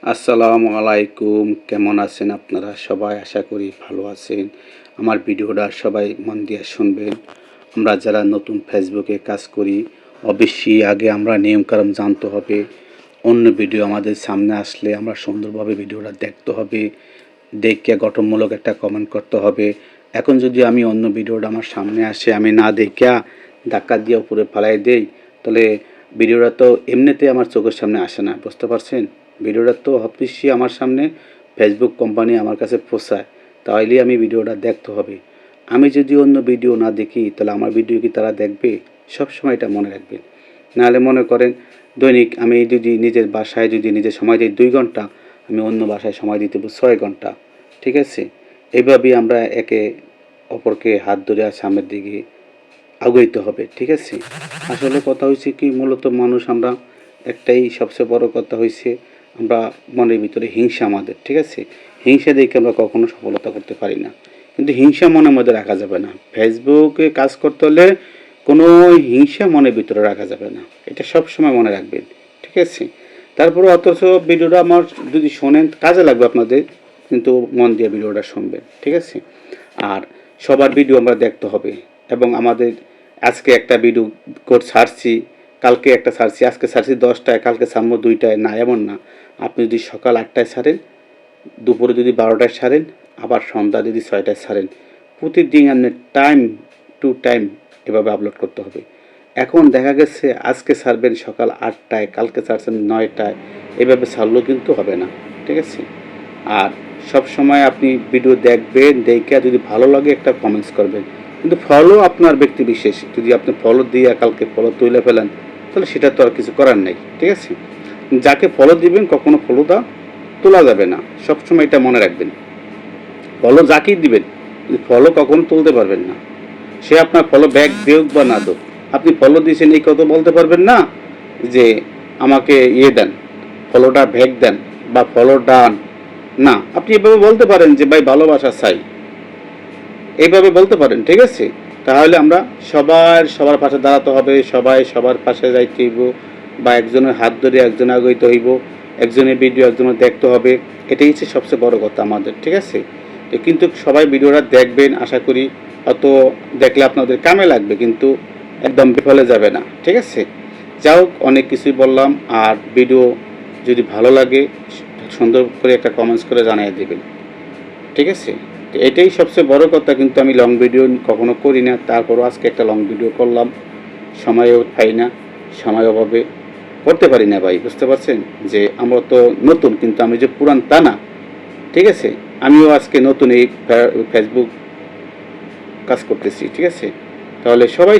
আসসালামু আলাইকুম, কেমন আছেন আপনারা সবাই? আশা করি ভালো আছেন। আমার ভিডিওটা সবাই মন দিয়ে শুনবেন। আমরা যারা নতুন ফেসবুকে কাজ করি অবশ্যই আগে আমরা নিয়মকানুন জানতে হবে। অন্য ভিডিও আমাদের সামনে আসলে আমরা সুন্দরভাবে ভিডিওটা দেখতে হবে, দেখে গঠনমূলক একটা কমেন্ট করতে হবে। এখন যদি আমি অন্য ভিডিওটা আমার সামনে আসে আমি না দেখিয়া ধাক্কা দিয়ে উপরে ফালাই দেই, তাহলে ভিডিওটা তো এমনিতে আমার চোখের সামনে আসে না, বুঝতে পারছেন? ভিডিওটা তো অবশ্যই আমার সামনে ফেসবুক কোম্পানি আমার কাছে পৌঁছায়, তাহলেই আমি ভিডিওটা দেখতে হবে। আমি যদি অন্য ভিডিও না দেখি তাহলে আমার ভিডিও কি তারা দেখবে? সবসময় এটা মনে রাখবেন। নাহলে মনে করেন দৈনিক আমি যদি নিজের বাসায় যদি নিজের সময় দিই 2 ঘন্টা, আমি অন্য বাসায় সময় দিতে 6 ঘন্টা, ঠিক আছে? এইভাবেই আমরা একে অপরকে হাত ধরে সামনের দিকে আগাইতে হবে, ঠিক আছে? আসলে কথা হয়েছে কি, মূলত মানুষ আমরা একটাই সবচেয়ে বড় কথা হয়েছে আমরা মনের ভিতরে হিংসা আমাদের, ঠিক আছে? হিংসা দেখে আমরা কখনো সফলতা করতে পারি না, কিন্তু হিংসা মনের মধ্যে রাখা যাবে না। ফেসবুকে কাজ করতে হলে কোনো হিংসা মনের ভিতরে রাখা যাবে না, এটা সবসময় মনে রাখবেন, ঠিক আছে? তারপরে অথচ ভিডিওটা আমার যদি শোনেন কাজে লাগবে আপনাদের, কিন্তু মন দিয়ে ভিডিওটা শুনবেন, ঠিক আছে? আর সবার ভিডিও আমরা দেখতে হবে, এবং আমাদের আজকে একটা ভিডিও ছাড়ছি, কালকে একটা ছাড়ছি, আজকে ছাড়ছি 10টায়, কালকে ছাড়বো 2টায়, না এমন না। আপনি যদি সকাল 8টায় ছাড়েন, দুপুরে যদি 12টায় ছাড়েন, আবার সন্ধ্যা যদি 6টায় ছাড়েন, প্রতিদিন আপনি টাইম টু টাইম এভাবে আপলোড করতে হবে। এখন দেখা গেছে আজকে ছাড়বেন সকাল 8টায়, কালকে ছাড়ছেন 9টায়, এভাবে ছাড়লেও কিন্তু হবে না, ঠিক আছে? আর সব সময় আপনি ভিডিও দেখবেন, দেখে যদি ভালো লাগে একটা কমেন্টস করবেন, কিন্তু ফলো আপনার ব্যক্তি বিশেষ। যদি আপনি ফলো দিয়ে কালকে ফলো তুলে ফেলেন, তাহলে সেটা তো আর কিছু করার নেই, ঠিক আছে? যাকে ফলো দিবেন কখনো ফলোটা তোলা যাবে না, সবসময় এটা মনে রাখবেন। ফলো যাকেই দিবেন, কিন্তু ফলো কখনো তুলতে পারবেন না। সে আপনার ফলো ব্যাক দেউক বা না দেউক, আপনি ফলো দিয়েছেন এই কথা বলতে পারবেন না যে আমাকে দেন, ফলোটা ব্যাক দেন বা ফলো ডান। না, আপনি এভাবে বলতে পারেন যে ভাই ভালোবাসা চাই, এইভাবে বলতে পারেন, ঠিক আছে? তাহলে আমরা সবার পাশে দাঁড়াতে হবে, সবাই সবার পাশে যাইতে হইব, বা একজনের হাত ধরে একজন আগাইতে হইব, একজনের ভিডিও একজনের দেখতে হবে। এটাই হচ্ছে সবচেয়ে বড় কথা আমাদের, ঠিক আছে? কিন্তু সবাই ভিডিওটা দেখবেন আশা করি। অত দেখলে আপনাদের কামে লাগবে, কিন্তু একদম বিফলে যাবে না, ঠিক আছে? যাও, অনেক কিছুই বললাম। আর ভিডিও যদি ভালো লাগে সুন্দর করে একটা কমেন্টস করে জানিয়ে দেবেন, ঠিক আছে? তো এটাই সবচেয়ে বড় কথা। কিন্তু আমি লং ভিডিও কখনো করি না, তারপরও আজকে একটা লং ভিডিও করলাম। সময়ও পাই না, সময় অভাবে করতে পারি না ভাই, বুঝতে পারছেন? যে আমরা তো নতুন, কিন্তু আমি যে পুরান তা না, ঠিক আছে? আমিও আজকে নতুন এই ফেসবুক কাজ করতেছি, ঠিক আছে? তাহলে সবাই